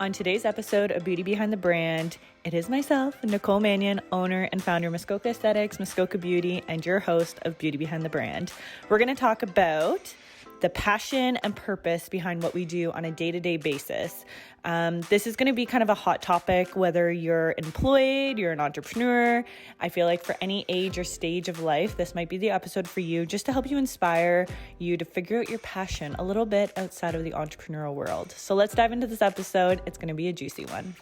On today's episode of Beauty Behind the Brand, it is myself, Nicole Manion, owner and founder of Muskoka Aesthetics, Muskoka Beauty, and your host of Beauty Behind the Brand. We're going to talk about the passion and purpose behind what we do on a day-to-day basis. This is going to be kind of a hot topic, whether you're employed, you're an entrepreneur. I feel like for any age or stage of life, this might be the episode for you, just to help you inspire you to figure out your passion a little bit outside of the entrepreneurial world. So let's dive into this episode. It's going to be a juicy one.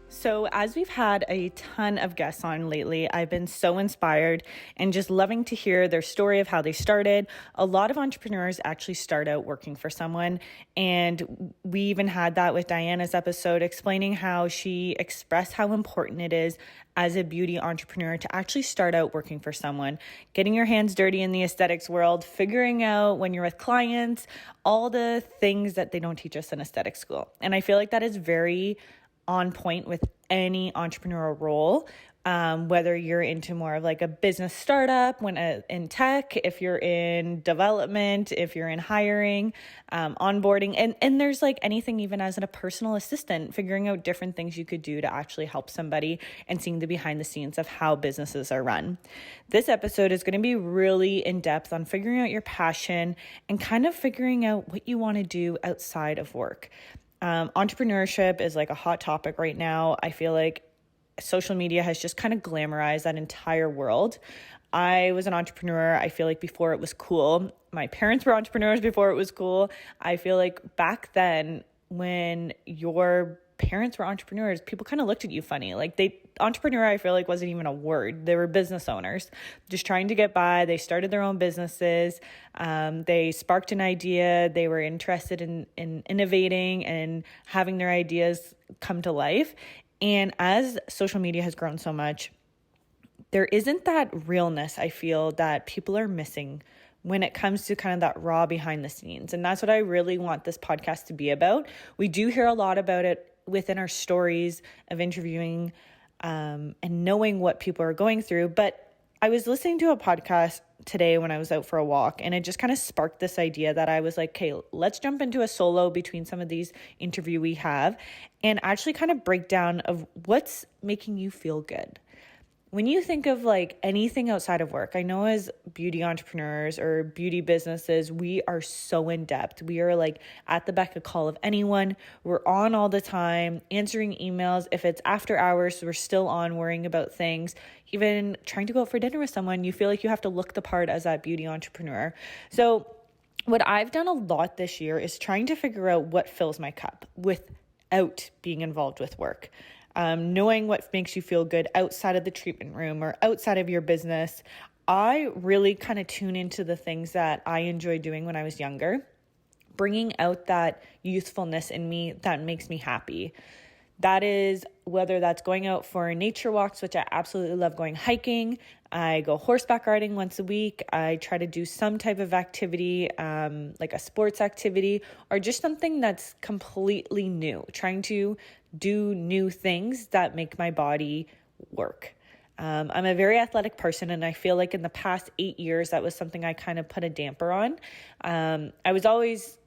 So as we've had a ton of guests on lately, I've been so inspired and just loving to hear their story of how they started. A lot of entrepreneurs actually start out working for someone. And we even had that with Diana's episode, explaining how she expressed how important it is as a beauty entrepreneur to actually start out working for someone, getting your hands dirty in the aesthetics world, figuring out when you're with clients, all the things that they don't teach us in aesthetic school. And I feel like that is very on point with any entrepreneurial role, whether you're into more of like a business startup, in tech, if you're in development, if you're in hiring, onboarding, and there's like anything even as a personal assistant, figuring out different things you could do to actually help somebody and seeing the behind the scenes of how businesses are run. This episode is going to be really in depth on figuring out your passion and kind of figuring out what you want to do outside of work. Entrepreneurship is like a hot topic right now. I feel like social media has just kind of glamorized that entire world. I was an entrepreneur. I feel like before it was cool. My parents were entrepreneurs before it was cool. I feel like back then when your parents were entrepreneurs, people kind of looked at you funny. Like entrepreneur, I feel like wasn't even a word. They were business owners just trying to get by. They started their own businesses. They sparked an idea. They were interested in innovating and having their ideas come to life. And as social media has grown so much, there isn't that realness, I feel, that people are missing when it comes to kind of that raw behind the scenes. And that's what I really want this podcast to be about. We do hear a lot about it within our stories of interviewing and knowing what people are going through. But I was listening to a podcast today when I was out for a walk, and it just kind of sparked this idea that I was like, okay, let's jump into a solo between some of these interviews we have and actually kind of break down of what's making you feel good. When you think of like anything outside of work, I know as beauty entrepreneurs or beauty businesses, we are so in depth. We are like at the beck and call of anyone. We're on all the time, answering emails. If it's after hours, we're still on worrying about things. Even trying to go out for dinner with someone, you feel like you have to look the part as that beauty entrepreneur. So what I've done a lot this year is trying to figure out what fills my cup without being involved with work. Knowing what makes you feel good outside of the treatment room or outside of your business. I really kind of tune into the things that I enjoyed doing when I was younger, bringing out that youthfulness in me that makes me happy. That is whether that's going out for nature walks, which I absolutely love going hiking. I go horseback riding once a week. I try to do some type of activity, like a sports activity, or just something that's completely new, trying to do new things that make my body work. I'm a very athletic person, and I feel like in the past 8 years, that was something I kind of put a damper on. I was always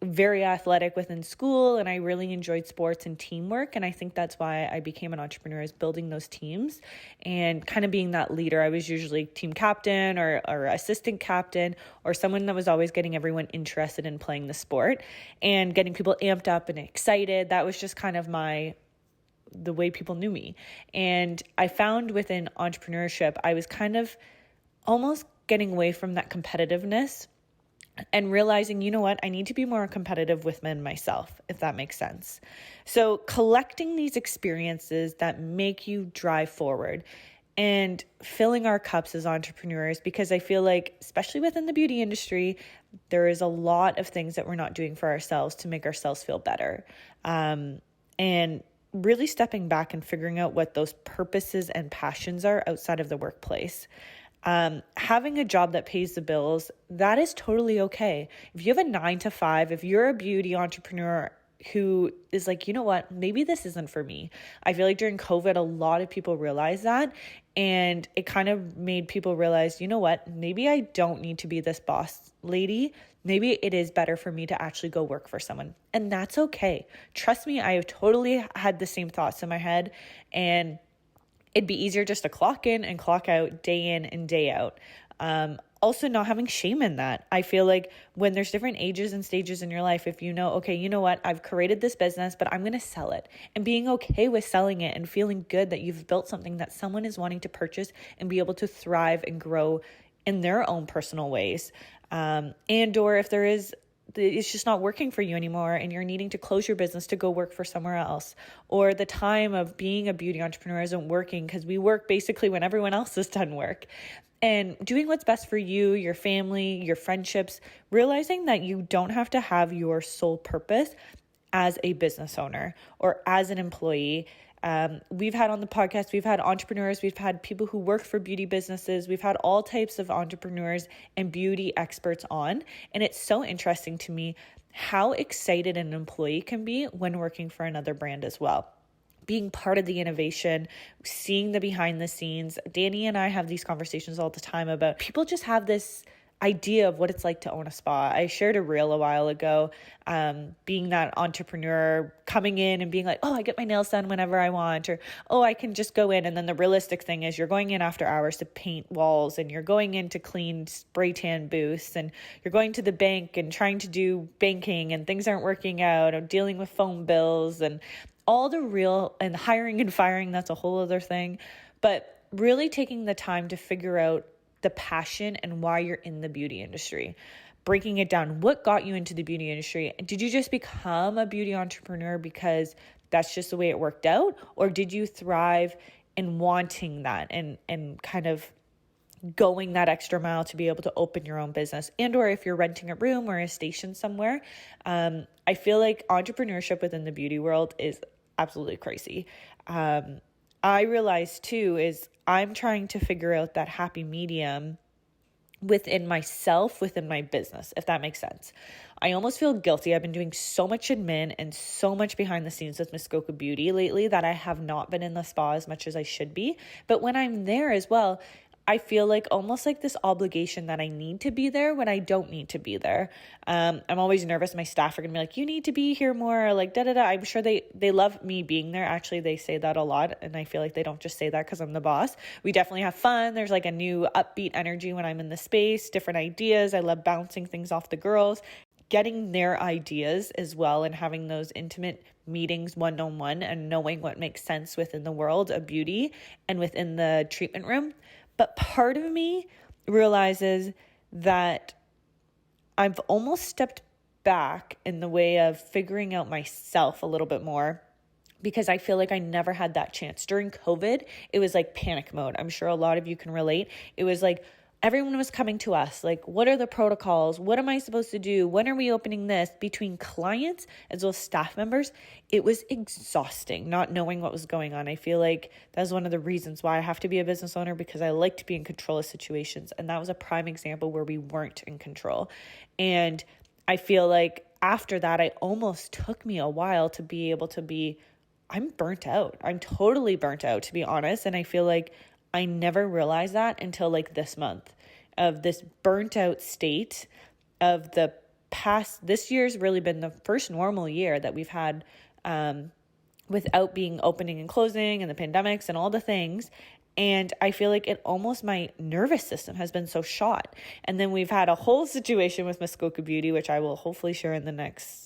very athletic within school, and I really enjoyed sports and teamwork. And I think that's why I became an entrepreneur, is building those teams and kind of being that leader. I was usually team captain or assistant captain, or someone that was always getting everyone interested in playing the sport and getting people amped up and excited. That was just kind of the way people knew me. And I found within entrepreneurship, I was kind of almost getting away from that competitiveness and realizing, you know what, I need to be more competitive within myself, if that makes sense. So collecting these experiences that make you drive forward and filling our cups as entrepreneurs, because I feel like, especially within the beauty industry, there is a lot of things that we're not doing for ourselves to make ourselves feel better. And really stepping back and figuring out what those purposes and passions are outside of the workplace. Having a job that pays the bills, that is totally okay. If you have a 9 to 5, if you're a beauty entrepreneur who is like, you know what, maybe this isn't for me. I feel like during COVID, a lot of people realized that, and it kind of made people realize, you know what, maybe I don't need to be this boss lady. Maybe it is better for me to actually go work for someone. And that's okay. Trust me, I have totally had the same thoughts in my head, and it'd be easier just to clock in and clock out day in and day out. Also not having shame in that. I feel like when there's different ages and stages in your life, if you know, okay, you know what, I've created this business, but I'm going to sell it, and being okay with selling it and feeling good that you've built something that someone is wanting to purchase and be able to thrive and grow in their own personal ways. And or if it's just not working for you anymore and you're needing to close your business to go work for somewhere else, or the time of being a beauty entrepreneur isn't working because we work basically when everyone else has done work. And doing what's best for you, your family, your friendships, realizing that you don't have to have your sole purpose as a business owner or as an employee. We've had on the podcast, we've had entrepreneurs, we've had people who work for beauty businesses, we've had all types of entrepreneurs and beauty experts on. And it's so interesting to me how excited an employee can be when working for another brand as well. Being part of the innovation, seeing the behind the scenes. Danny and I have these conversations all the time about people just have this idea of what it's like to own a spa. I shared a reel a while ago, being that entrepreneur coming in and being like, oh, I get my nails done whenever I want, or, oh, I can just go in. And then the realistic thing is you're going in after hours to paint walls, and you're going in to clean spray tan booths, and you're going to the bank and trying to do banking and things aren't working out, or dealing with phone bills and all the real, and hiring and firing, that's a whole other thing. But really taking the time to figure out the passion and why you're in the beauty industry, breaking it down. What got you into the beauty industry? Did you just become a beauty entrepreneur because that's just the way it worked out? Or did you thrive in wanting that and kind of going that extra mile to be able to open your own business? And or if you're renting a room or a station somewhere, I feel like entrepreneurship within the beauty world is absolutely crazy. I realize too is I'm trying to figure out that happy medium within myself, within my business, if that makes sense. I almost feel guilty. I've been doing so much admin and so much behind the scenes with Muskoka Beauty lately that I have not been in the spa as much as I should be. But when I'm there as well, I feel like almost like this obligation that I need to be there when I don't need to be there. I'm always nervous. My staff are going to be like, you need to be here more, like da-da-da. I'm sure they love me being there. Actually, they say that a lot. And I feel like they don't just say that because I'm the boss. We definitely have fun. There's like a new upbeat energy when I'm in the space, different ideas. I love bouncing things off the girls, getting their ideas as well, and having those intimate meetings one-on-one and knowing what makes sense within the world of beauty and within the treatment room. But part of me realizes that I've almost stepped back in the way of figuring out myself a little bit more, because I feel like I never had that chance. During COVID, it was like panic mode. I'm sure a lot of you can relate. It was like everyone was coming to us, like, what are the protocols? What am I supposed to do? When are we opening this? Between clients as well as staff members, it was exhausting not knowing what was going on. I feel like that's one of the reasons why I have to be a business owner, because I like to be in control of situations. And that was a prime example where we weren't in control. And I feel like after that, it almost took me a while to be able to be, I'm burnt out. I'm totally burnt out, to be honest. And I feel like I never realized that until like this month, of this burnt out state of the past. This year's really been the first normal year that we've had without being opening and closing and the pandemics and all the things. And I feel like it almost, my nervous system has been so shot. And then we've had a whole situation with Muskoka Beauty, which I will hopefully share in the next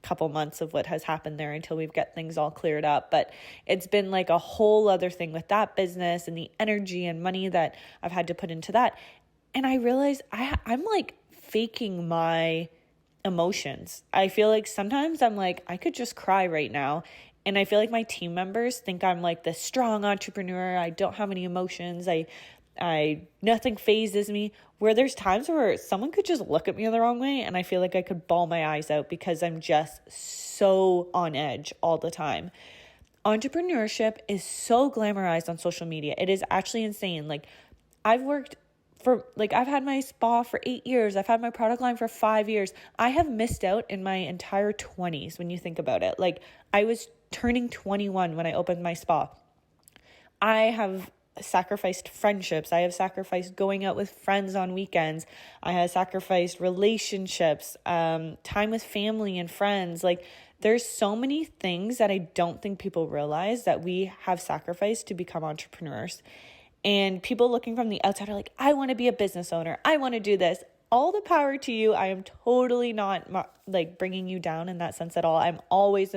couple months of what has happened there until we've got things all cleared up. But it's been like a whole other thing with that business and the energy and money that I've had to put into that. And I realized I'm like faking my emotions. I feel like sometimes I'm like, I could just cry right now. And I feel like my team members think I'm like this strong entrepreneur. I don't have any emotions. Nothing phases me, where there's times where someone could just look at me the wrong way and I feel like I could bawl my eyes out because I'm just so on edge all the time. Entrepreneurship is so glamorized on social media. It is actually insane. Like, I've worked I've had my spa for 8 years. I've had my product line for 5 years. I have missed out in my entire 20s when you think about it. Like, I was turning 21 when I opened my spa. I have sacrificed friendships. I have sacrificed going out with friends on weekends. I have sacrificed relationships, time with family and friends. Like, there's so many things that I don't think people realize that we have sacrificed to become entrepreneurs. And people looking from the outside are like, I want to be a business owner. I want to do this. All the power to you. I am totally not like bringing you down in that sense at all. I'm always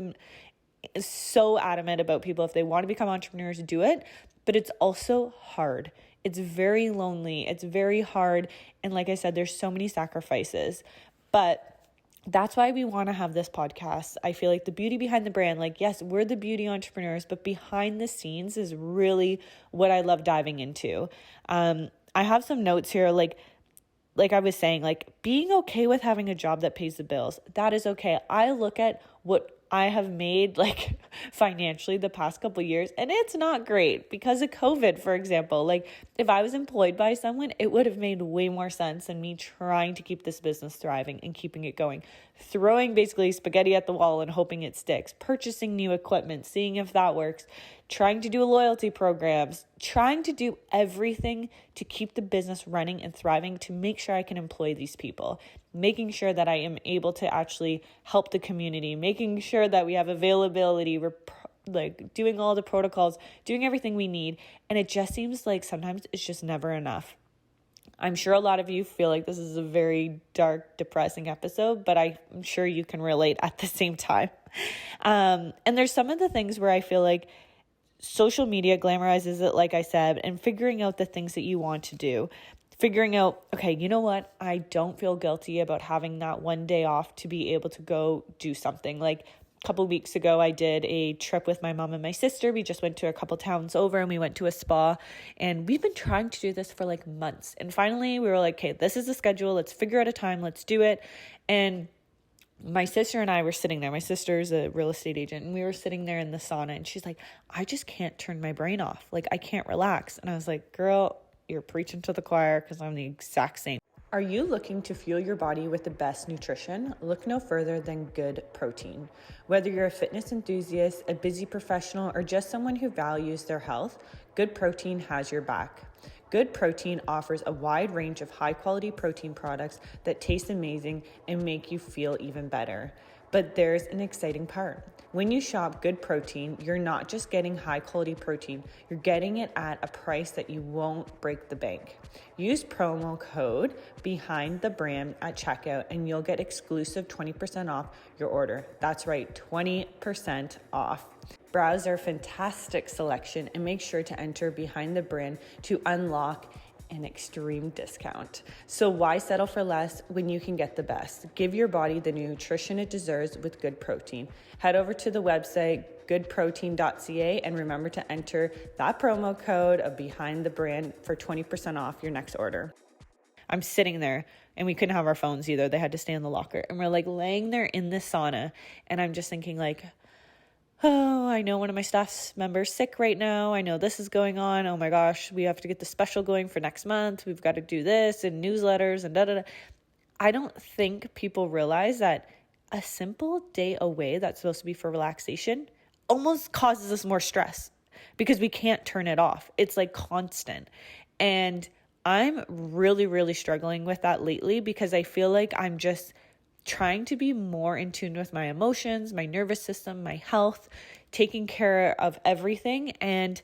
so adamant about people, if they want to become entrepreneurs, do it. But it's also hard. It's very lonely. It's very hard. And like I said, there's so many sacrifices. But that's why we want to have this podcast. I feel like the beauty behind the brand, like, yes, we're the beauty entrepreneurs, but behind the scenes is really what I love diving into. I have some notes here, like I was saying, like, being okay with having a job that pays the bills. That is okay. I look at what I have made, like, financially the past couple of years, and it's not great because of COVID, for example. Like, if I was employed by someone, it would have made way more sense than me trying to keep this business thriving and keeping it going, throwing basically spaghetti at the wall and hoping it sticks, purchasing new equipment, seeing if that works, trying to do loyalty programs, trying to do everything to keep the business running and thriving to make sure I can employ these people, making sure that I am able to actually help the community, making sure that we have availability, we're like doing all the protocols, doing everything we need. And it just seems like sometimes it's just never enough. I'm sure a lot of you feel like this is a very dark, depressing episode, but I'm sure you can relate at the same time. And there's some of the things where I feel like social media glamorizes it, like I said, and figuring out the things that you want to do. Figuring out, okay, you know what? I don't feel guilty about having that one day off to be able to go do something. Like a couple of weeks ago, I did a trip with my mom and my sister. We just went to a couple towns over and we went to a spa, and we've been trying to do this for like months. And finally we were like, okay, this is the schedule. Let's figure out a time. Let's do it. And my sister and I were sitting there. My sister's a real estate agent, and we were sitting there in the sauna, and she's like, I just can't turn my brain off. Like, I can't relax. And I was like, girl, you're preaching to the choir, because I'm the exact same. Are you looking to fuel your body with the best nutrition? Look no further than Good Protein. Whether you're a fitness enthusiast, a busy professional, or just someone who values their health, Good Protein has your back. Good Protein offers a wide range of high-quality protein products that taste amazing and make you feel even better. But there's an exciting part. When you shop Good Protein, you're not just getting high-quality protein, you're getting it at a price that you won't break the bank. Use promo code behind the brand at checkout and you'll get exclusive 20% off your order. That's right, 20% off. Browse their fantastic selection and make sure to enter behind the brand to unlock an extreme discount. So why settle for less when you can get the best? Give your body the nutrition it deserves with Good Protein. Head over to the website goodprotein.ca and remember to enter that promo code of behind the brand for 20% off your next order. I'm sitting there and we couldn't have our phones either. They had to stay in the locker, and we're like laying there in the sauna, and I'm just thinking like, oh, I know one of my staff members sick right now. I know this is going on. Oh my gosh, we have to get the special going for next month. We've got to do this and newsletters and da-da-da. I don't think people realize that a simple day away that's supposed to be for relaxation almost causes us more stress because we can't turn it off. It's like constant. And I'm really, really struggling with that lately because I feel like I'm just trying to be more in tune with my emotions, my nervous system, my health, taking care of everything and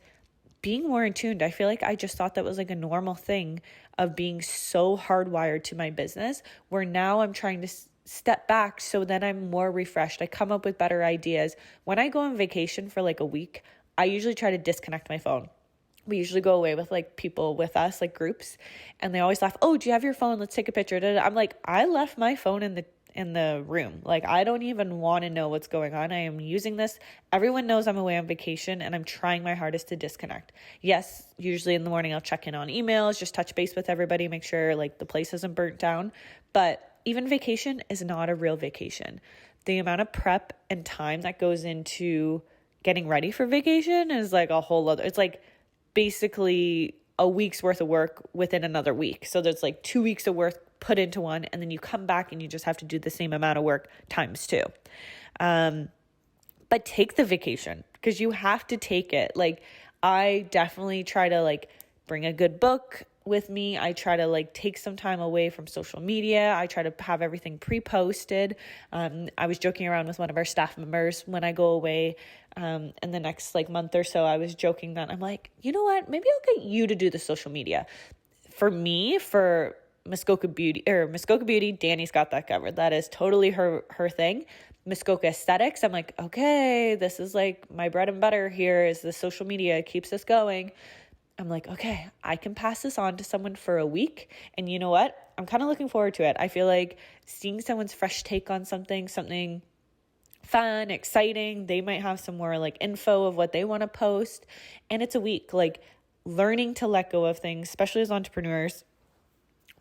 being more in tune. I feel like I just thought that was like a normal thing of being so hardwired to my business, where now I'm trying to step back so that I'm more refreshed. I come up with better ideas. When I go on vacation for like a week, I usually try to disconnect my phone. We usually go away with like people with us, like groups, and they always laugh. Oh, do you have your phone? Let's take a picture. I'm like, I left my phone in the room. Like, I don't even want to know what's going on. I am using this. Everyone knows I'm away on vacation and I'm trying my hardest to disconnect. Yes, usually in the morning I'll check in on emails, just touch base with everybody, make sure like the place isn't burnt down. But even vacation is not a real vacation. The amount of prep and time that goes into getting ready for vacation is like a whole other, it's like basically a week's worth of work within another week. So there's like 2 weeks of work put into one, and then you come back and you just have to do the same amount of work times two. But take the vacation, because you have to take it. Like, I definitely try to like bring a good book with me. I try to like take some time away from social media. I try to have everything pre-posted. I was joking around with one of our staff members when I go away in the next like month or so. I was joking that I'm like, you know what? Maybe I'll get you to do the social media. For me, for Muskoka Beauty, Danny's got that covered. That is totally her thing. Muskoka Aesthetics, I'm like, okay, this is like my bread and butter here is the social media. It keeps us going. I'm like, okay, I can pass this on to someone for a week. And you know what? I'm kind of looking forward to it. I feel like seeing someone's fresh take on something fun, exciting. They might have some more like info of what they want to post. And it's a week, like learning to let go of things, especially as entrepreneurs.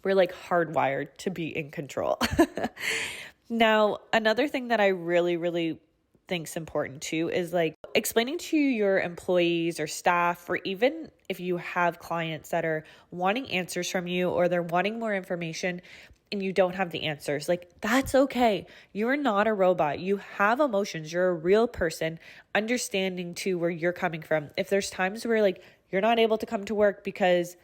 We're like hardwired to be in control. Now, another thing that I really, really think is important too is like explaining to your employees or staff, or even if you have clients that are wanting answers from you or they're wanting more information and you don't have the answers, like that's okay. You're not a robot. You have emotions. You're a real person, understanding too where you're coming from. If there's times where like you're not able to come to work because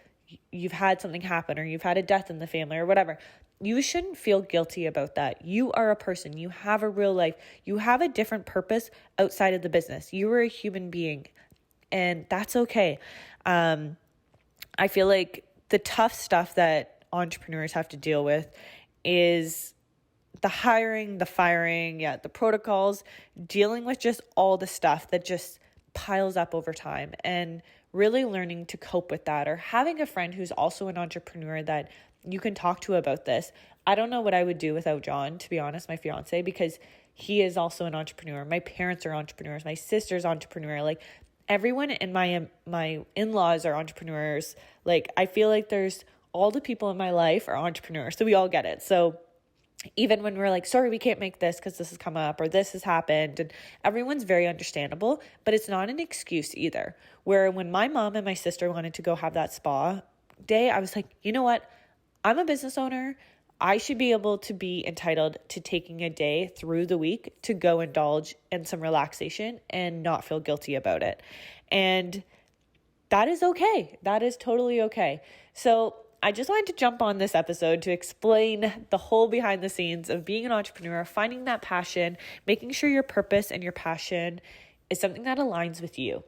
you've had something happen or you've had a death in the family or whatever, you shouldn't feel guilty about that. You are a person. You have a real life. You have a different purpose outside of the business. You are a human being, and that's okay. I feel like the tough stuff that entrepreneurs have to deal with is the hiring, the firing, the protocols, dealing with just all the stuff that just piles up over time, and really learning to cope with that, or having a friend who's also an entrepreneur that you can talk to about this. I don't know what I would do without John, to be honest, my fiance, because he is also an entrepreneur. My parents are entrepreneurs. My sister's entrepreneur. Like everyone in my in-laws are entrepreneurs. Like I feel like there's all the people in my life are entrepreneurs. So we all get it. So even when we're like, sorry, we can't make this because this has come up or this has happened, and everyone's very understandable, but it's not an excuse either. Where when my mom and my sister wanted to go have that spa day, I was like, you know what? I'm a business owner. I should be able to be entitled to taking a day through the week to go indulge in some relaxation and not feel guilty about it. And that is okay. That is totally okay. So I just wanted to jump on this episode to explain the whole behind the scenes of being an entrepreneur, finding that passion, making sure your purpose and your passion is something that aligns with you.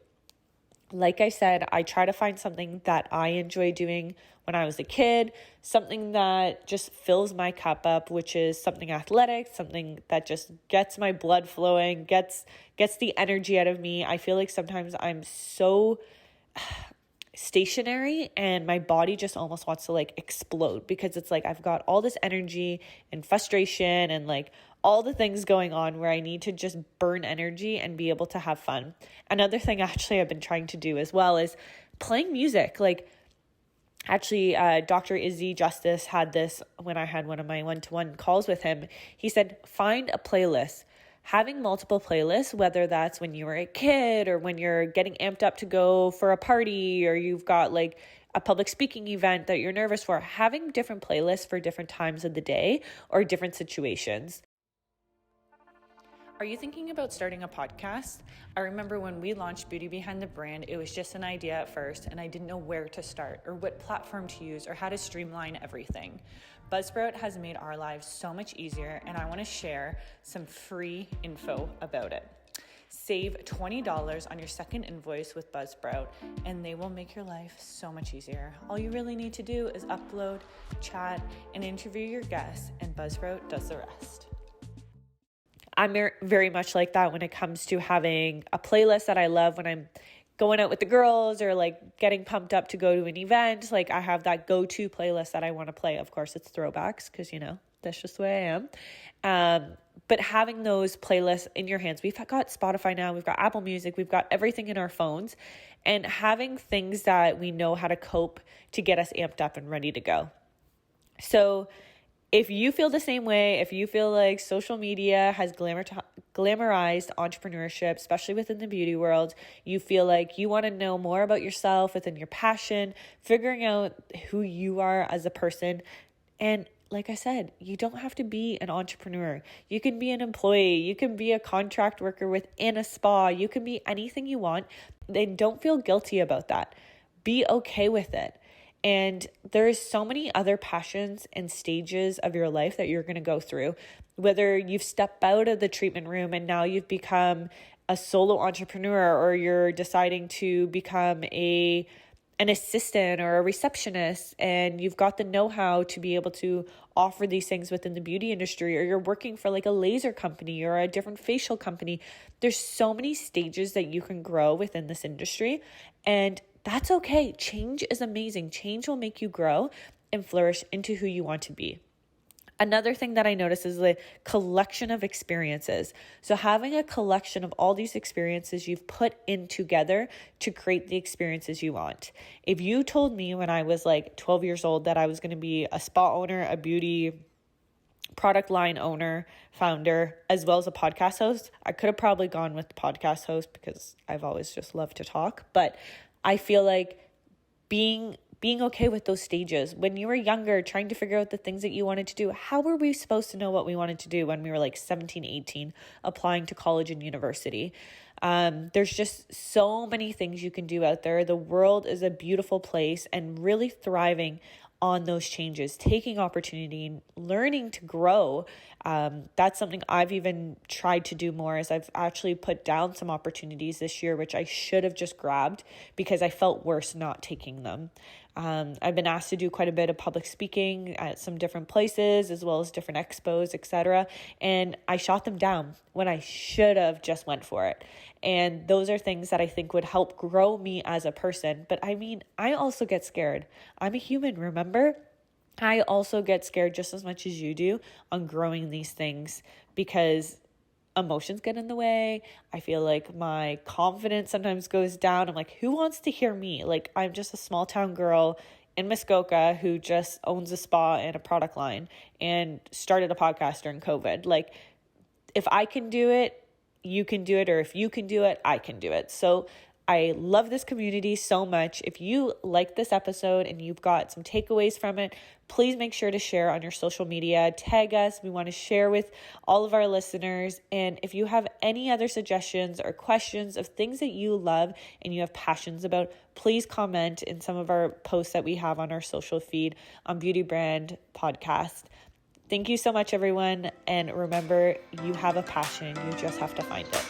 Like I said, I try to find something that I enjoy doing when I was a kid, something that just fills my cup up, which is something athletic, something that just gets my blood flowing, gets the energy out of me. I feel like sometimes I'm so stationary and my body just almost wants to like explode, because it's like I've got all this energy and frustration and like all the things going on where I need to just burn energy and be able to have fun. Another thing actually I've been trying to do as well is playing music. Like actually, Dr. Izzy Justice had this when I had one of my one-to-one calls with him. He said, find a playlist. Having multiple playlists, whether that's when you were a kid or when you're getting amped up to go for a party, or you've got like a public speaking event that you're nervous for, having different playlists for different times of the day or different situations. Are you thinking about starting a podcast? I remember when we launched Beauty Behind the Brand, it was just an idea at first, and I didn't know where to start or what platform to use or how to streamline everything. Buzzsprout has made our lives so much easier, and I want to share some free info about it. Save $20 on your second invoice with Buzzsprout, and they will make your life so much easier. All you really need to do is upload, chat, and interview your guests, and Buzzsprout does the rest. I'm very much like that when it comes to having a playlist that I love when I'm going out with the girls or like getting pumped up to go to an event. Like I have that go-to playlist that I want to play. Of course, it's throwbacks because, that's just the way I am. But having those playlists in your hands, we've got Spotify now, we've got Apple Music, we've got everything in our phones, and having things that we know how to cope to get us amped up and ready to go. So if you feel the same way, if you feel like social media has glamorized entrepreneurship, especially within the beauty world. You feel like you want to know more about yourself within your passion, figuring out who you are as a person. And like I said, you don't have to be an entrepreneur. You can be an employee. You can be a contract worker within a spa. You can be anything you want. Then don't feel guilty about that. Be okay with it. And there's so many other passions and stages of your life that you're going to go through. Whether you've stepped out of the treatment room and now you've become a solo entrepreneur, or you're deciding to become an assistant or a receptionist, and you've got the know-how to be able to offer these things within the beauty industry, or you're working for like a laser company or a different facial company. There's so many stages that you can grow within this industry, and that's okay. Change is amazing. Change will make you grow and flourish into who you want to be. Another thing that I notice is the collection of experiences. So having a collection of all these experiences you've put in together to create the experiences you want. If you told me when I was like 12 years old that I was going to be a spa owner, a beauty product line owner, founder, as well as a podcast host, I could have probably gone with the podcast host because I've always just loved to talk. But I feel like being okay with those stages. When you were younger, trying to figure out the things that you wanted to do, how were we supposed to know what we wanted to do when we were like 17, 18, applying to college and university? There's just so many things you can do out there. The world is a beautiful place, and really thriving on those changes, taking opportunity, learning to grow. That's something I've even tried to do more, as I've actually put down some opportunities this year, which I should have just grabbed because I felt worse not taking them. I've been asked to do quite a bit of public speaking at some different places, as well as different expos, etc. And I shot them down when I should have just went for it. And those are things that I think would help grow me as a person. But I mean, I also get scared. I'm a human, remember? I also get scared just as much as you do on growing these things, because emotions get in the way. I feel like my confidence sometimes goes down. I'm like, who wants to hear me? Like, I'm just a small town girl in Muskoka who just owns a spa and a product line and started a podcast during COVID. Like, if I can do it, you can do it. Or if you can do it, I can do it. So I love this community so much. If you like this episode and you've got some takeaways from it, please make sure to share on your social media. Tag us. We want to share with all of our listeners. And if you have any other suggestions or questions of things that you love and you have passions about, please comment in some of our posts that we have on our social feed on Beauty Brand Podcast. Thank you so much, everyone. And remember, you have a passion. You just have to find it.